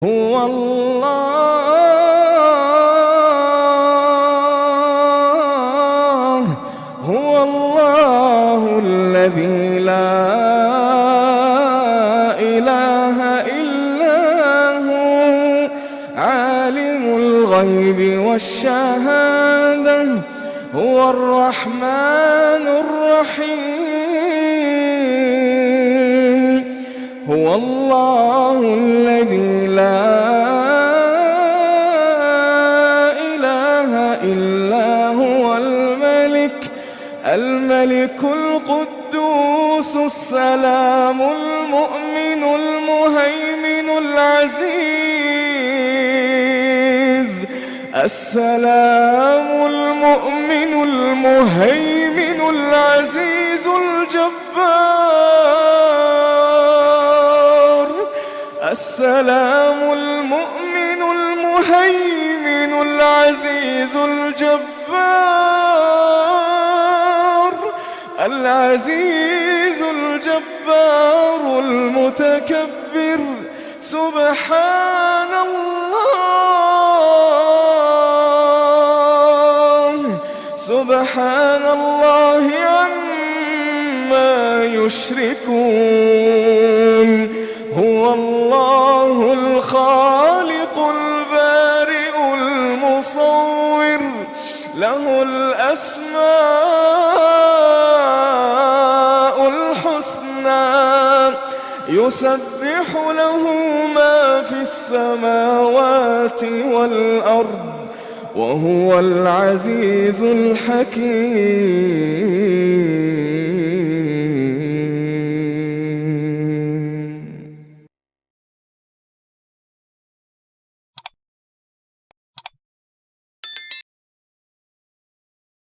هو الله الذي لا إله إلا هو عالم الغيب والشهادة هو الرحمن الرحيم هو الله الذي لا إله إلا هو الملك القدوس السلام المؤمن المهيمن العزيز السلام المؤمن المهيمن العزيز الجبار السلام المؤمن المهيمن العزيز الجبار العزيز الجبار المتكبر سبحان الله عما يشركون هو الله الخالق البارئ المصور له الأسماء الحسنى يسبح له ما في السماوات والأرض وهو العزيز الحكيم.